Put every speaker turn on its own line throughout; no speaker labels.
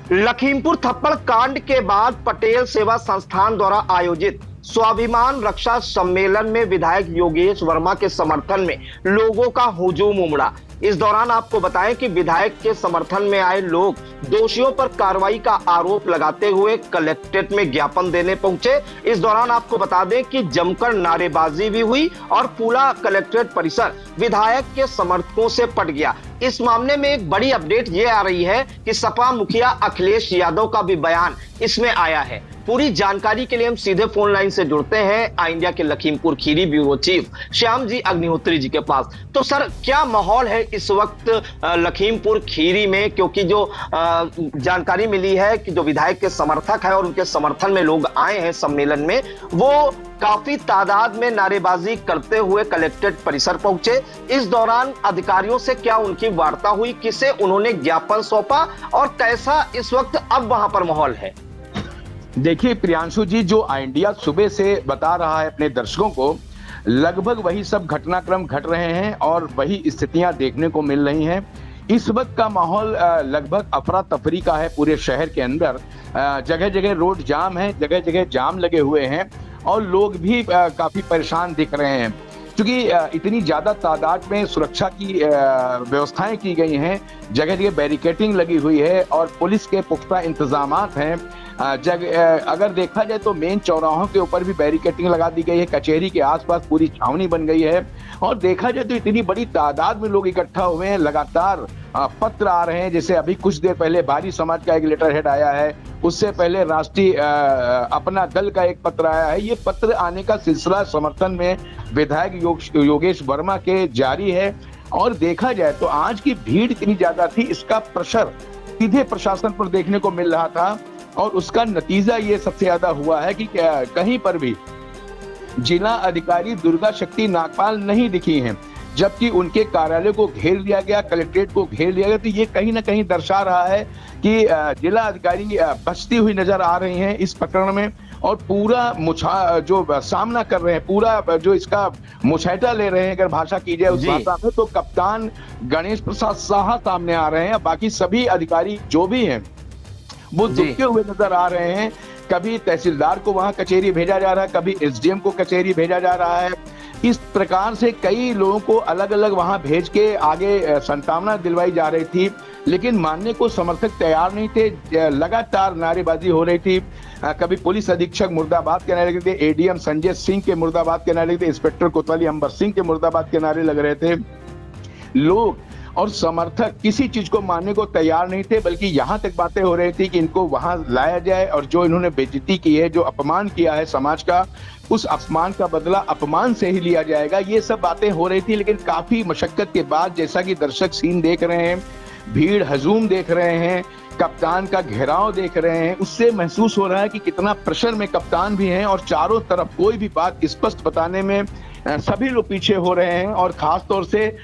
लखीमपुर थप्पड़ कांड के बाद पटेल सेवा संस्थान द्वारा आयोजित स्वाभिमान रक्षा सम्मेलन में विधायक योगेश वर्मा के समर्थन में लोगों का हुजूम उमड़ा। इस दौरान आपको बताएं कि विधायक के समर्थन में आए लोग दोषियों पर कार्रवाई का आरोप लगाते हुए कलेक्ट्रेट में ज्ञापन देने पहुंचे। इस दौरान आपको बता दें कि जमकर नारेबाजी भी हुई और पूरा कलेक्ट्रेट परिसर विधायक के समर्थकों से पट गया। इस मामले में एक बड़ी अपडेट ये आ रही है कि सपा मुखिया अखिलेश यादव का भी बयान इसमें आया है। पूरी जानकारी के लिए हम सीधे फोन लाइन से जुड़ते हैं आई इंडिया के लखीमपुर खीरी ब्यूरो चीफ श्याम जी अग्निहोत्री जी के पास। तो सर, क्या माहौल है इस वक्त लखीमपुर खीरी में, क्योंकि जो जानकारी मिली है कि जो विधायक के समर्थक है और उनके समर्थन में लोग आए हैं सम्मेलन में, वो काफी तादाद में नारेबाजी करते हुए कलेक्ट्रेट परिसर पहुंचे। इस दौरान अधिकारियों से क्या उनकी वार्ता हुई, किसे उन्होंने ज्ञापन सौंपा और कैसा इस वक्त अब वहां पर माहौल है?
देखिए प्रियांशु जी, जो इंडिया सुबह से बता रहा है अपने दर्शकों को, लगभग वही सब घटनाक्रम घट रहे हैं और वही स्थितियां देखने को मिल रही हैं। इस वक्त का माहौल लगभग अफरा तफरी का है पूरे शहर के अंदर। जगह जगह रोड जाम है, जगह जगह जाम लगे हुए हैं और लोग भी काफी परेशान दिख रहे हैं, क्योंकि इतनी ज्यादा तादाद में सुरक्षा की व्यवस्थाएं की गई हैं। जगह जगह बैरिकेटिंग लगी हुई है और पुलिस के पुख्ता इंतजामात हैं। अगर देखा जाए तो मेन चौराहों के ऊपर भी बैरिकेटिंग लगा दी गई है, कचहरी के आसपास पूरी छावनी बन गई है और देखा जाए तो इतनी बड़ी तादाद में लोग इकट्ठा हुए हैं। लगातार पत्र आ रहे हैं, जैसे अभी कुछ देर पहले बारी समाज का एक लेटर हेड आया है, उससे पहले राष्ट्रीय अपना दल का एक पत्र आया है। ये पत्र आने का सिलसिला समर्थन में विधायक योगेश वर्मा के जारी है। और देखा जाए तो आज की भीड़ इतनी ज्यादा थी, इसका प्रेशर सीधे प्रशासन पर देखने को मिल रहा था और उसका नतीजा ये सबसे ज्यादा हुआ है कि कहीं पर भी जिला अधिकारी दुर्गा शक्ति नागपाल नहीं दिखी हैं, जबकि उनके कार्यालय को घेर लिया गया, कलेक्ट्रेट को घेर लिया गया। तो ये कहीं ना कहीं दर्शा रहा है कि जिला अधिकारी बचती हुई नजर आ रही हैं इस प्रकरण में और पूरा जो सामना कर रहे हैं, पूरा जो इसका मुछैटा ले रहे हैं, अगर भाषा की जाए उस भाषा में, तो कप्तान गणेश प्रसाद साहा सामने आ रहे हैं। बाकी सभी अधिकारी जो भी हैं वो दुखते हुए नजर आ रहे हैं। कभी तहसीलदार को वहां कचहरी भेजा जा रहा है, कभी एसडीएम को कचहरी भेजा जा रहा है। इस प्रकार से कई लोगों को अलग अलग वहां भेज के आगे सांत्वना दिलवाई जा रही थी, लेकिन मानने को समर्थक तैयार नहीं थे। लगातार नारेबाजी हो रही थी। कभी पुलिस अधीक्षक मुर्दाबाद के नारे लगे थे, एडीएम संजय सिंह के मुर्दाबाद के नारे लगे थे, इंस्पेक्टर कोतवाली अंबर सिंह के मुर्दाबाद के नारे लग रहे थे। लोग और समर्थक किसी चीज को मानने को तैयार नहीं थे, बल्कि यहां तक बातें हो रही थी कि इनको वहां लाया जाए और जो इन्होंने बेइज्जती की है, जो अपमान किया है समाज का, उस अपमान का बदला अपमान से ही लिया जाएगा। ये सब बातें हो रही थी, लेकिन काफी मशक्कत के बाद, जैसा कि दर्शक सीन देख रहे हैं, भीड़ हजूम देख रहे हैं, कप्तान का घेराव देख रहे हैं, उससे महसूस हो रहा है कि कितना प्रेशर में कप्तान भी हैं और चारों तरफ कोई भी बात स्पष्ट बताने में सभी लोग पीछे हो रहे हैं। और खास तौर से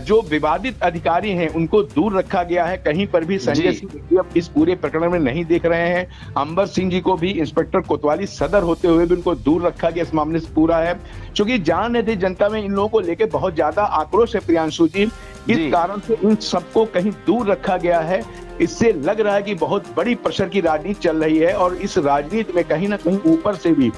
जो विवादित अधिकारी हैं उनको दूर रखा गया है। कहीं पर भी संजय सिंह इस पूरे प्रकरण में नहीं देख रहे हैं। अंबर सिंह जी को भी, इंस्पेक्टर कोतवाली सदर होते हुए भी उनको दूर रखा गया इस मामले से पूरा है, क्योंकि जान रहे थे जनता में इन लोगों को लेकर बहुत ज्यादा आक्रोश है प्रियांशु जी। इस कारण से इन सबको कहीं दूर रखा गया है। इससे लग रहा है कि बहुत बड़ी प्रेशर की राजनीति चल रही है और इस राजनीति में कहीं ना कहीं ऊपर से भी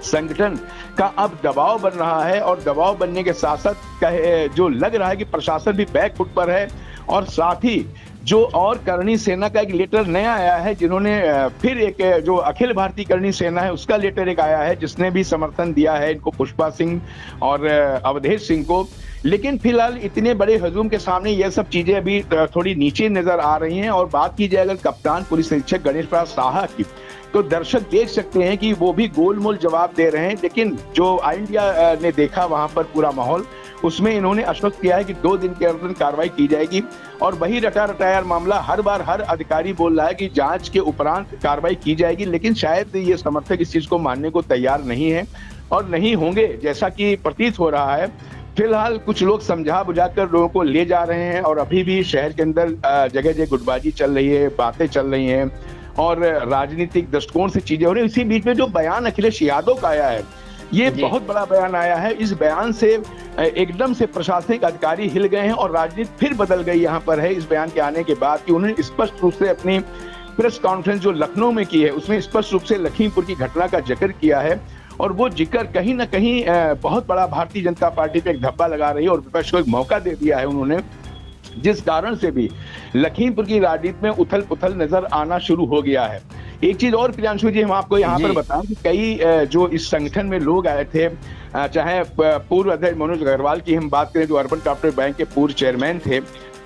संगठन का अब दबाव बन रहा है और दबाव बनने के साथ साथ जो लग रहा है कि प्रशासन भी बैक फुट पर है। और साथ ही जो और करणी सेना का एक लेटर नया आया है, जिन्होंने फिर एक जो अखिल भारतीय करणी सेना है उसका लेटर एक आया है, जिसने भी समर्थन दिया है इनको, पुष्पा सिंह और अवधेश सिंह को। लेकिन फिलहाल इतने बड़े हजूम के सामने ये सब चीजें अभी थोड़ी नीचे नजर आ रही हैं। और बात की जाए अगर कप्तान पुलिस अधीक्षक गणेश प्रसाद साहा की, तो दर्शक देख सकते हैं कि वो भी गोलमोल जवाब दे रहे हैं। लेकिन जो आई इंडिया ने देखा वहां पर पूरा माहौल, उसमें इन्होंने आश्वस्त किया है कि 2 दिन के अंदर कार्रवाई की जाएगी। और वही रटा रटाया मामला हर बार हर अधिकारी बोल रहा है कि जांच के उपरांत कार्रवाई की जाएगी, लेकिन शायद ये समर्थक इस चीज को मानने को तैयार नहीं है और नहीं होंगे, जैसा कि प्रतीत हो रहा है। फिलहाल कुछ लोग समझा बुझाकर लोगों को ले जा रहे हैं और अभी भी शहर के अंदर जगह जगह गुटबाजी चल रही है, बातें चल रही हैं और राजनीतिक दृष्टिकोण से चीजें हो रही है। इसी बीच में जो बयान अखिलेश यादव का आया है, ये बहुत बड़ा बयान आया है। इस बयान से एकदम से प्रशासनिक अधिकारी हिल गए हैं और राजनीति फिर बदल गई यहाँ पर है इस बयान के आने के बाद, कि उन्होंने स्पष्ट रूप से अपनी प्रेस कॉन्फ्रेंस जो लखनऊ में की है उसमें स्पष्ट रूप से लखीमपुर की घटना का जिक्र किया है और वो जिक्र कहीं ना कहीं बहुत बड़ा भारतीय जनता पार्टी पे एक धब्बा लगा रही है और विपक्ष को एक मौका दे दिया है उन्होंने, जिस कारण से भी लखीमपुर की राजनीति में उथल पुथल नजर आना शुरू हो गया है। एक चीज और प्रियांशु जी हम आपको यहाँ पर बताएं कि कई जो इस संगठन में लोग आए थे, चाहे पूर्व अध्यक्ष मनोज अग्रवाल की हम बात करें जो अर्बन कोऑपरेटिव बैंक के पूर्व चेयरमैन थे,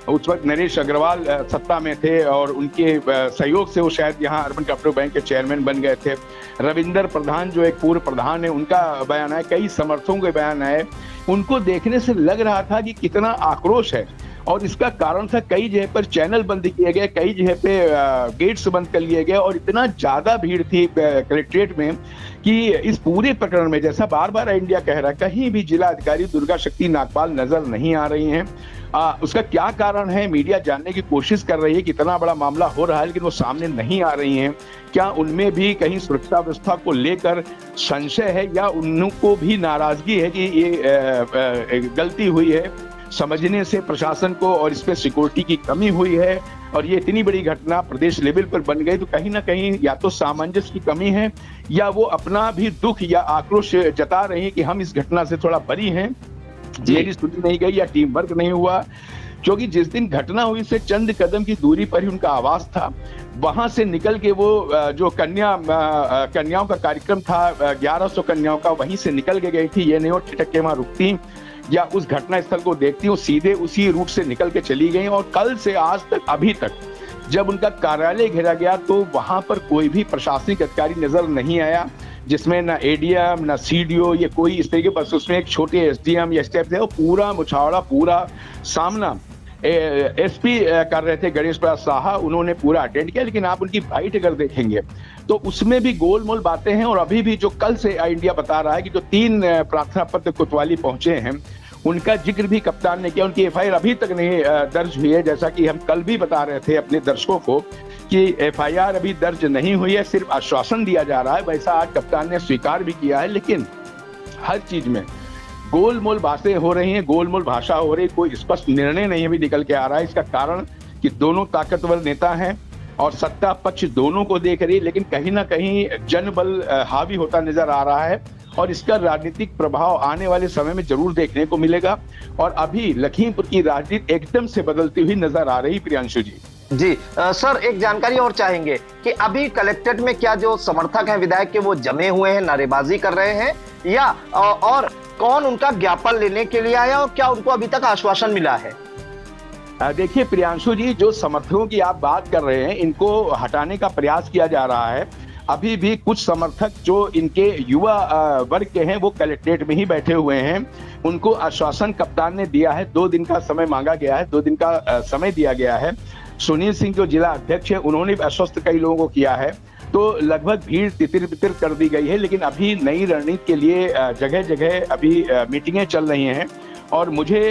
उस वक्त नरेश अग्रवाल सत्ता में थे और उनके सहयोग से वो शायद यहाँ अर्बन कोऑपरेटिव बैंक के चेयरमैन बन गए थे। रविंदर प्रधान जो एक पूर्व प्रधान है उनका बयान है, कई समर्थकों के बयान आए, उनको देखने से लग रहा था कि कितना आक्रोश है और इसका कारण था कई जगह पर चैनल बंद किए गए, कई जगह पे गेट्स बंद कर लिए गए और इतना ज्यादा भीड़ थी कलेक्ट्रेट में कि इस पूरे प्रकरण में जैसा बार बार इंडिया कह रहा है कहीं भी जिला अधिकारी दुर्गा शक्ति नागपाल नजर नहीं आ रही हैं। उसका क्या कारण है मीडिया जानने की कोशिश कर रही है कि इतना बड़ा मामला हो रहा है लेकिन वो सामने नहीं आ रही हैं। क्या उनमें भी कहीं सुरक्षा व्यवस्था को लेकर संशय है या उनको भी नाराजगी है कि ये गलती हुई है समझने से प्रशासन को और इस पे सिक्योरिटी की कमी हुई है और ये इतनी बड़ी घटना प्रदेश लेवल पर बन गई, तो कहीं ना कहीं या तो सामंजस्य की कमी है या वो अपना भी दुख या आक्रोश जता रहे हैं कि हम इस घटना से थोड़ा बरी हैं, मेरी सुनी नहीं गई या टीम वर्क नहीं हुआ। क्योंकि जिस दिन घटना हुई से चंद कदम की दूरी पर ही उनका आवास था, वहां से निकल के वो जो कन्याओं का कार्यक्रम था 1100 कन्याओं का, वहीं से निकल के गई थी। ये नहीं हो ठिठक वहां रुकती या उस घटना स्थल को देखती हूँ, सीधे उसी रूट से निकल के चली गई और कल से आज तक अभी तक जब उनका कार्यालय घेरा गया तो वहां पर कोई भी प्रशासनिक अधिकारी नजर नहीं आया, जिसमें ना एडीएम ना सीडीओ ये कोई इस तरीके, बस उसमें एक छोटे एसडीएम या स्टेप थे। पूरा मुछावड़ा पूरा सामना एसपी कर रहे थे गणेश प्रसाद साहा, उन्होंने पूरा अटेंड किया, लेकिन आप उनकी फाइट अगर देखेंगे तो उसमें भी गोलमोल बातें हैं। और अभी भी जो कल से इंडिया बता रहा है कि जो 3 प्रार्थना पत्र कोतवाली पहुंचे हैं उनका जिक्र भी कप्तान ने किया, उनकी एफआईआर अभी तक नहीं दर्ज हुई है। जैसा कि हम कल भी बता रहे थे अपने दर्शकों को कि एफआईआर अभी दर्ज नहीं हुई है, सिर्फ आश्वासन दिया जा रहा है, वैसा आज कप्तान ने स्वीकार भी किया है। लेकिन हर चीज में गोलमोल बातें हो रही हैं, गोलमोल भाषा हो रही, कोई स्पष्ट निर्णय नहीं अभी निकल के आ रहा है। इसका कारण कि दोनों ताकतवर नेता हैं और सत्ता पक्ष दोनों को देख रही है, लेकिन कहीं ना कहीं जनबल हावी होता नजर आ रहा है और इसका राजनीतिक प्रभाव आने वाले समय में जरूर देखने को मिलेगा। और अभी लखीमपुर की राजनीति एकदम से बदलती हुई नजर आ रही। प्रियांशु जी
सर एक जानकारी और चाहेंगे कि अभी कलेक्ट्रेट में क्या जो समर्थक हैं विधायक के वो जमे हुए हैं, नारेबाजी कर रहे हैं, या और कौन उनका ज्ञापन लेने के लिए आया और क्या उनको अभी तक आश्वासन मिला है?
देखिए प्रियांशु जी, जो समर्थकों की आप बात कर रहे हैं इनको हटाने का प्रयास किया जा रहा है। अभी भी कुछ समर्थक जो इनके युवा वर्ग के हैं वो कलेक्ट्रेट में ही बैठे हुए हैं। उनको आश्वासन कप्तान ने दिया है, 2 दिन का समय मांगा गया है, 2 दिन का समय दिया गया है। सुनील सिंह जो जिला अध्यक्ष है उन्होंने भी आश्वस्त कई लोगों को किया है, तो लगभग भीड़ तितिर बितिर कर दी गई है। लेकिन अभी नई रणनीति के लिए जगह जगह अभी मीटिंगें चल रही हैं और मुझे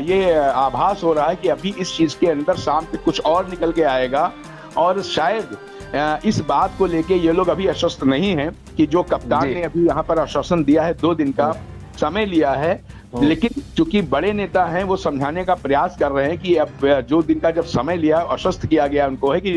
ये आभास हो रहा है कि अभी इस चीज के अंदर शाम तक कुछ और निकल के आएगा और शायद इस बात को लेके ये लोग अभी आश्वस्त नहीं हैं कि जो कप्तान ने अभी यहाँ पर आश्वासन दिया है, 2 दिन का समय लिया है, लेकिन चूंकि बड़े नेता हैं वो समझाने का प्रयास कर रहे हैं कि अब जो दिन का जब समय लिया आश्वस्त किया गया उनको है कि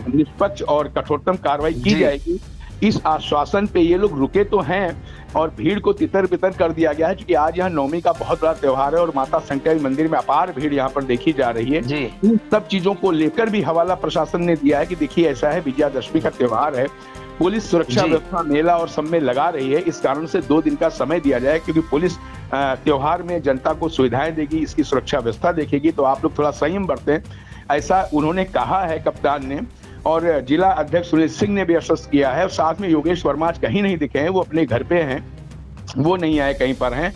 निष्पक्ष और कठोरतम कार्रवाई की जाएगी। इस आश्वासन पे ये लोग रुके तो हैं और भीड़ को तितर बितर कर दिया गया है, क्योंकि आज यहाँ नवमी का बहुत बड़ा त्योहार है और माता संकट मंदिर में अपार भीड़ यहाँ पर देखी जा रही है। इन सब चीजों को लेकर भी हवाला प्रशासन ने दिया है कि देखिए ऐसा है, विजयादशमी का त्योहार है, पुलिस सुरक्षा व्यवस्था मेला और सब में लगा रही है, इस कारण से 2 दिन का समय दिया जाए, क्योंकि पुलिस त्योहार में जनता को सुविधाएं देगी, इसकी सुरक्षा व्यवस्था देखेगी, तो आप लोग थोड़ा संयम बरतें, ऐसा उन्होंने कहा है कप्तान ने। और जिला अध्यक्ष सुनील सिंह ने भी आश्वस्त किया है। और साथ में योगेश वर्मा आज कहीं नहीं दिखे हैं, वो अपने घर पे हैं, वो नहीं आए, कहीं पर हैं।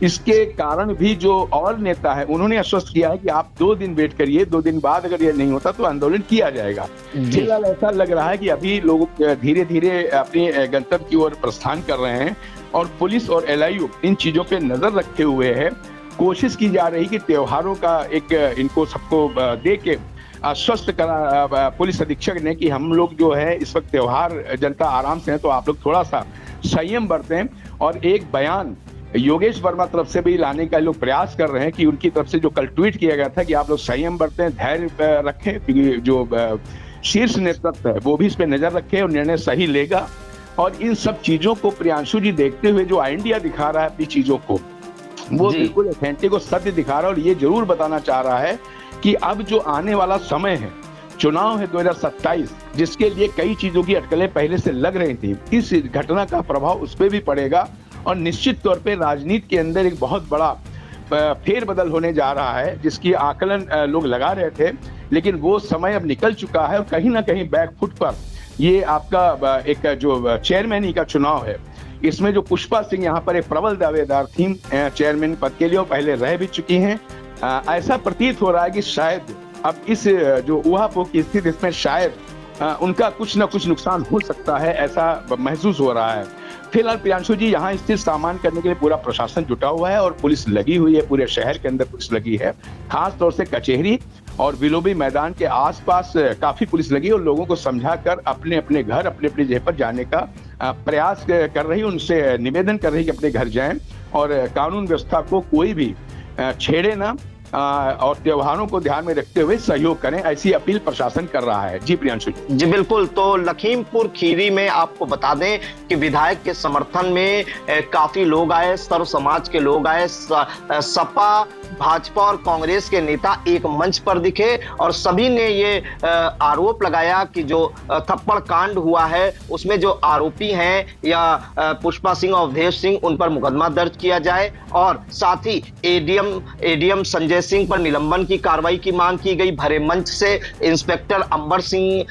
इसके कारण भी जो और नेता है उन्होंने आश्वस्त किया है कि आप 2 दिन वेट करिए, 2 दिन बाद अगर ये नहीं होता तो आंदोलन किया जाएगा। फिलहाल ऐसा लग रहा है कि अभी लोग धीरे धीरे अपने गंतव्य की ओर प्रस्थान कर रहे हैं और पुलिस और एलआईयू इन चीजों पे नजर रखे हुए है। कोशिश की जा रही कि त्योहारों का एक इनको सबको दे के आश्वस्त करा पुलिस अधीक्षक ने कि हम लोग जो है इस वक्त त्योहार जनता आराम से है, तो आप लोग थोड़ा सा संयम बरतें। और एक बयान योगेश वर्मा तरफ से भी लाने का लोग प्रयास कर रहे हैं कि उनकी तरफ से जो कल ट्वीट किया गया था कि आप लोग संयम बरतें, धैर्य रखें, क्योंकि जो शीर्ष नेतृत्व है वो भी इस पे नजर रखे और निर्णय सही लेगा। और इन सब चीजों को प्रियांशु जी देखते हुए जो आइडिया दिखा रहा है अपनी चीजों को, वो बिल्कुल ऑथेंटिक और सत्य दिखा रहा है और ये जरूर बताना चाह रहा है कि अब जो आने वाला समय है, चुनाव है 2027, जिसके लिए कई चीजों की अटकलें पहले से लग रही थी, इस घटना का प्रभाव उस पर भी पड़ेगा और निश्चित तौर पे राजनीति के अंदर एक बहुत बड़ा फेरबदल होने जा रहा है, जिसकी आकलन लोग लगा रहे थे, लेकिन वो समय अब निकल चुका है और कहीं ना कहीं बैकफुट पर ये आपका एक जो चेयरमैन ही का चुनाव है, इसमें जो पुष्पा सिंह यहाँ पर एक प्रबल दावेदार थी चेयरमैन पद के लिए, वो पहले रह भी चुकी हैं। ऐसा प्रतीत हो रहा है कि शायद अब इस जो ऊहापोह की स्थिति, इसमें शायद उनका कुछ ना कुछ नुकसान हो सकता है, ऐसा महसूस हो रहा है। फिलहाल प्रियांशु जी यहाँ स्थिति सामान करने के लिए पूरा प्रशासन जुटा हुआ है और पुलिस लगी हुई है, पूरे शहर के अंदर पुलिस लगी है, खास तौर से कचहरी और विलोबी मैदान के आसपास काफी पुलिस लगी और लोगों को समझाकर अपने अपने घर, अपने अपनी जगह पर जाने का प्रयास कर रही, उनसे निवेदन कर रही कि अपने घर जाएं और कानून व्यवस्था को कोई भी छेड़े ना और त्योहारों को ध्यान में रखते हुए सहयोग करें, ऐसी अपील प्रशासन कर रहा है। जी प्रियांशु
जी बिल्कुल। तो लखीमपुर खीरी में आपको बता दें कि विधायक के समर्थन में काफी लोग आए, सर्व समाज के लोग आए, सपा, भाजपा और कांग्रेस के नेता एक मंच पर दिखे और सभी ने ये आरोप लगाया कि जो थप्पड़ कांड हुआ है उसमें जो आरोपी हैं या पुष्पा सिंह, अवधेश सिंह, उन पर मुकदमा दर्ज किया जाए और साथ ही एडीएम संजय सिंह पर निलंबन की कार्रवाई की मांग की गई। भरे मंच से इंस्पेक्टर अंबर सिंह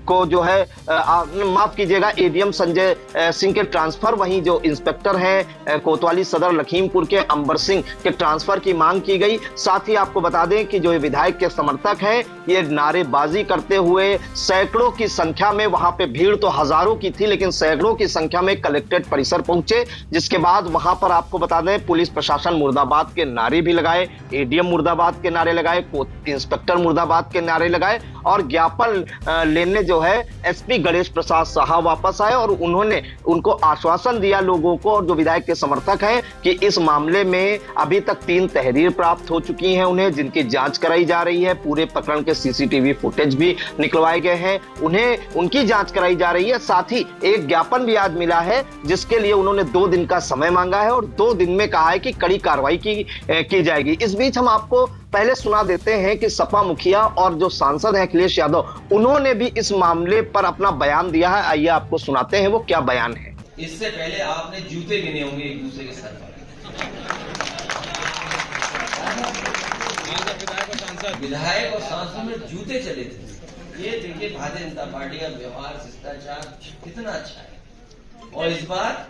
को जो है माफ कीजिएगा, एडीएम संजय सिंह के ट्रांसफर, वहीं जो इंस्पेक्टर हैं कोतवाली सदर लखीमपुर के अंबर सिंह के ट्रांसफर की मांग की गई। साथ ही आपको बता दें कि जो विधायक के समर्थक हैं ये नारेबाजी करते हुए सैकड़ों की संख्या में, वहां पे भीड़ तो हजारों की थी लेकिन सैकड़ों की संख्या में कलेक्ट्रेट परिसर पहुंचे, जिसके बाद वहां पर आपको बता दें पुलिस प्रशासन मुर्दाबाद के नारे भी लगाए, एडीएम मुर्दाबाद के नारे लगाए, इंस्पेक्टर मुर्दाबाद के नारे लगाए और ज्ञापन लेने जो है एसपी गणेश प्रसाद साहा वापस आए और उन्होंने उनको आश्वासन दिया लोगों को और जो विधायक के समर्थक हैं कि इस मामले में अभी तक 3 तहरीर प्राप्त हो चुकी हैं उन्हें, जिनकी जांच कराई जा रही है, पूरे प्रकरण के सीसीटीवी फुटेज भी निकलवाए गए हैं, उन्हें उनकी जांच कराई जा रही है। साथ ही एक ज्ञापन भी आज मिला है जिसके लिए उन्होंने 2 दिन का समय मांगा है और 2 दिन में कहा है कि कड़ी कार्रवाई की जाएगी। इस बीच हम आपको पहले सुना देते हैं कि सपा मुखिया और जो सांसद हैं अखिलेश यादव, उन्होंने भी इस मामले पर अपना बयान दिया है। आइए आपको सुनाते हैं वो क्या बयान है।
इससे पहले आपने जूते गिने होंगे एक दूसरे के सर पर। विधायक और सांसद में जूते चले थे। ये देखिए भारतीय जनता पार्टी का व्यवहार, शिष्टाचार कितना अच्छा है। और इस बार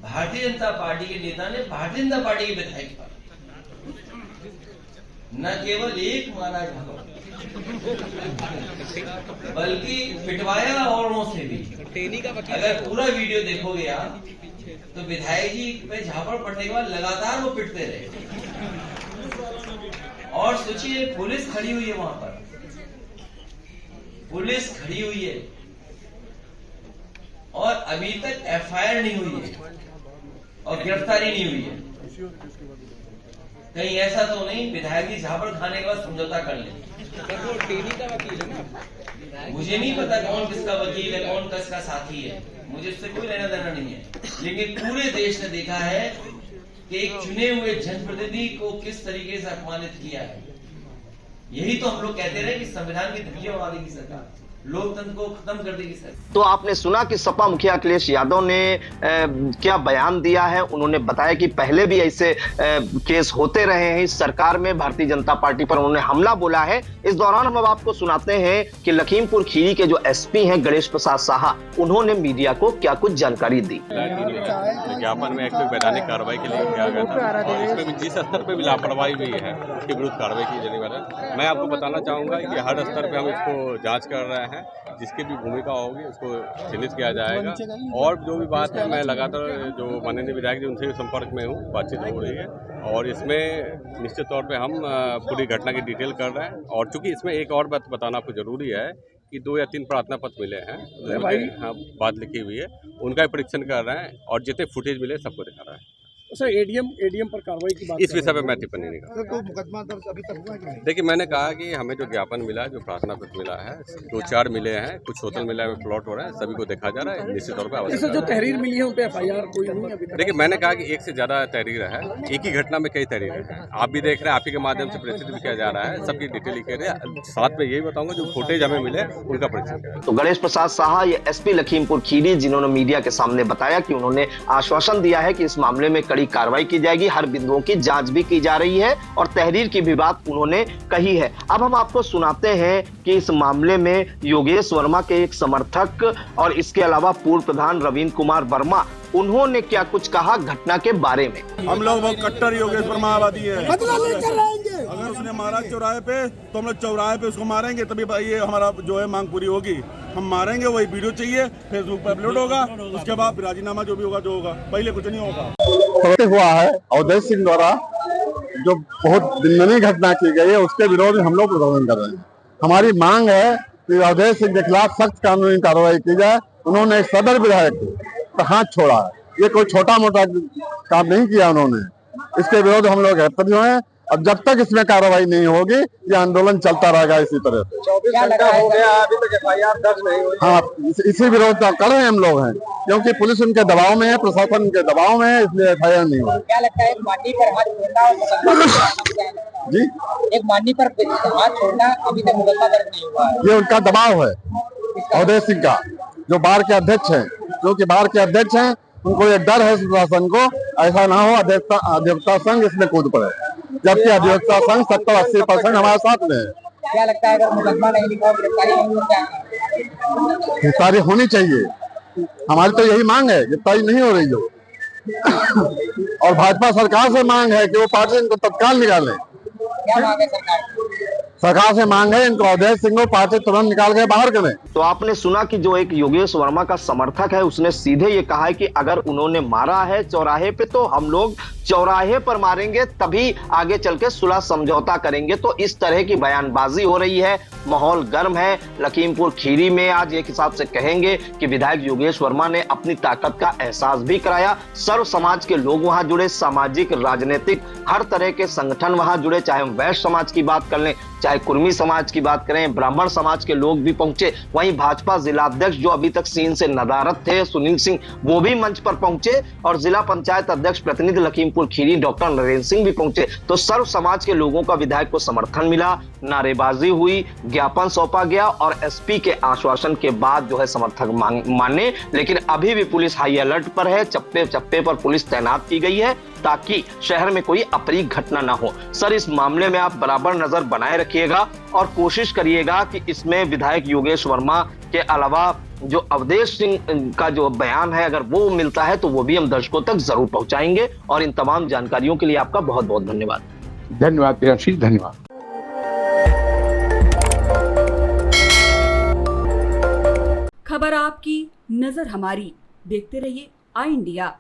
भारतीय जनता पार्टी के नेता ने भारतीय जनता पार्टी के विधायक पर न केवल एक मारा बल्कि पिटवाया औरों से भी। अगर पूरा वीडियो देखोगे आप तो विधायक जी पे झापड़ पड़ने के बाद लगातार वो पिटते रहे। और सोचिए पुलिस खड़ी हुई है वहां पर, पुलिस खड़ी हुई है और अभी तक एफआईआर नहीं हुई है और गिरफ्तारी नहीं हुई है। कहीं ऐसा तो नहीं विधायक जी झापड़ खाने के बाद समझौता कर ले। मुझे नहीं पता कौन किसका वकील है, कौन किसका साथी है, मुझे उससे कोई लेना देना नहीं है, लेकिन पूरे देश ने देखा है कि एक चुने हुए जनप्रतिनिधि को किस तरीके से अपमानित किया है। यही तो हम लोग कहते रहे कि संविधान की धज्जियां उड़ा देगी सरकार, लोकतंत्र को खत्म कर देगी सर।
तो आपने सुना कि सपा मुखिया अखिलेश यादव ने क्या बयान दिया है। उन्होंने बताया कि पहले भी ऐसे केस होते रहे हैं इस सरकार में, भारतीय जनता पार्टी पर उन्होंने हमला बोला है। इस दौरान हम अब आपको सुनाते हैं कि लखीमपुर खीरी के जो एसपी हैं गणेश प्रसाद साहा, उन्होंने मीडिया को क्या कुछ जानकारी दी।
विज्ञापन में एक वैधानिक कार्रवाई के लिए किया गया था और इसमें भी जिस स्तर पर भी लापरवाही हुई है उसके विरुद्ध कार्रवाई की जाने वाला है। मैं आपको बताना चाहूँगा कि हर स्तर पर हम इसको जाँच कर रहे हैं, जिसकी भी भूमिका होगी उसको चिन्हित किया जाएगा। और जो भी बात है मैं लगातार जो माननीय विधायक जी उनसे संपर्क में हूँ, बातचीत हो रही है और इसमें निश्चित तौर पे हम पूरी घटना की डिटेल कर रहे हैं। और चूंकि इसमें एक और बात बताना आपको जरूरी है कि 2 या 3 प्रार्थना पत्र मिले हैं, हाँ बात लिखी हुई है, उनका परीक्षण कर रहे हैं और जितने फुटेज मिले सबको दिखा रहे हैं।
सर एडीएम पर कार्रवाई की बात
इस विषय पे मैं टिप्पणी नहीं करूँगा।
तो मुकदमा दर्ज अभी तक हुआ कि नहीं?
देखिए, मैंने कहा कि हमें जो ज्ञापन मिला है, जो प्रार्थना पत्र मिला है, 2-4 मिले हैं, कुछ होटल मिला है, प्लॉट हो रहा है, सभी को देखा जा रहा है, निश्चित तौर पर
इससे
आवश्यक।
जो तहरीर मिली है उन पे एफआईआर कोई नहीं है अभी तक?
देखिए, मैंने कहा कि एक से ज़्यादा तहरीर है, एक ही घटना में कई तहरीरें हैं। आप भी देख रहे हैं, आप ही के माध्यम से प्रेषित भी किया जा रहा है, सबकी डिटेल लिखे रहे। साथ में यही बताऊंगा जो फुटेज हमें मिले उनका परीक्षण करें।
तो गणेश प्रसाद साहा, ये एसपी लखीमपुर खीरी, जिन्होंने मीडिया के सामने बताया कि उन्होंने आश्वासन दिया है कि इस मामले में कड़ी कार्रवाई की जाएगी, हर बिंदुओं की जांच भी की जा रही है और तहरीर की भी बात उन्होंने कही है। अब हम आपको सुनाते हैं कि इस मामले में योगेश वर्मा के एक समर्थक और इसके अलावा पूर्व प्रधान रविंद्र कुमार वर्मा, उन्होंने क्या कुछ कहा घटना के बारे में।
हम लोग बहुत कट्टर योगेश वर्मावादी है। अगर उसने मारा चौराहे पे तो हम लोग चौराहे पे उसको मारेंगे, तभी भाई ये हमारा जो है मांग पूरी होगी। हम मारेंगे, वही वीडियो चाहिए, फेसबुक पर अपलोड होगा, उसके बाद राजीनामा जो भी होगा जो होगा, पहले कुछ नहीं होगा।
हुआ है अवधेश सिंह द्वारा जो बहुत निंदनीय घटना की गई है, उसके विरोध में हम लोग प्रदर्शन कर रहे हैं। हमारी मांग है कि अवधेश सिंह के खिलाफ सख्त कानूनी कार्रवाई की जाए। उन्होंने एक सदर विधायक का हाथ छोड़ा है, ये कोई छोटा मोटा काम नहीं किया उन्होंने। इसके विरोध हम लोग एकत्रित हुए हैं। अब जब तक इसमें कार्रवाई नहीं होगी, ये आंदोलन चलता रहेगा इसी तरह से।
24 घंटा हो गया, अभी तक एफआईआर दर्ज नहीं हुई।
हाँ, इसी विरोध का कर रहे हैं हम लोग हैं, क्योंकि पुलिस उनके दबाव में है, प्रशासन के दबाव में है, इसलिए एफआईआर नहीं हुई।
क्या लगता है मानी पर हाथ छोड़ना और मुकदमा
जी,
एक मानी पर हाथ छोड़ना अभी तक मुकदमा दर्ज नहीं हुआ है?
ये उनका दबाव है अवधेश सिंह का, जो बार के अध्यक्ष हैं, क्योंकि बार के अध्यक्ष हैं, उनको एक डर है प्रशासन को ऐसा ना हो अधिवक्ता संघ इसमें कूद पड़े, जबकि अधिवक्ता संघ 70-80% हमारे साथ में है।
क्या लगता है अगर मुकदमा नहीं लिखा हो, गिरफ्तारी नहीं हो, क्या
गिरफ्तारी होनी चाहिए, हमारी तो यही मांग है। गिरफ्तारी नहीं हो रही जो और भाजपा सरकार से मांग है कि वो पार्टी इनको तत्काल निकाले।
क्या मांग है
सरकार से मांग है इनको अवधेश सिंह को पार्टी तुरंत निकाल के बाहर करें।
तो आपने सुना कि जो एक योगेश वर्मा का समर्थक है, उसने सीधे ये कहा है कि अगर उन्होंने मारा है चौराहे पे तो हम लोग चौराहे पर मारेंगे, तभी आगे चल के सुलह समझौता करेंगे। तो इस तरह की बयानबाजी हो रही है, माहौल गर्म है लखीमपुर खीरी में। आज एक हिसाब से कहेंगे कि विधायक योगेश वर्मा ने अपनी ताकत का एहसास भी कराया। सर्व समाज के लोग वहां जुड़े, सामाजिक राजनीतिक हर तरह के संगठन वहां जुड़े, चाहे हम वैश्य समाज की बात कर लें, चाहे कुर्मी समाज की बात करें, ब्राह्मण समाज के लोग भी पहुंचे। वहीं भाजपा जिलाध्यक्ष जो अभी तक सीन से नदारद थे, सुनील सिंह, वो भी मंच पर पहुंचे और जिला पंचायत अध्यक्ष प्रतिनिधि लखीमपुर खीरी डॉक्टर नरेंद्र सिंह भी पहुंचे। तो सर्व समाज के लोगों का विधायक को समर्थन मिला, नारेबाजी हुई, ज्ञापन सौंपा गया और एसपी के आश्वासन के बाद जो है समर्थक माने। लेकिन अभी भी पुलिस हाई अलर्ट पर है, चप्पे चप्पे पर पुलिस तैनात की गई है ताकि शहर में कोई अप्रिय घटना ना हो। सर, इस मामले में आप बराबर नजर बनाए रखिएगा और कोशिश करिएगा कि इसमें विधायक योगेश वर्मा के अलावा जो अवधेश सिंह का जो बयान है, अगर वो मिलता है तो वो भी हम दर्शकों तक जरूर पहुंचाएंगे। और इन तमाम जानकारियों के लिए आपका बहुत बहुत धन्यवाद।
धन्यवाद प्रियांशी, धन्यवाद।
खबर आपकी, नजर हमारी। देखते रहिए आई इंडिया।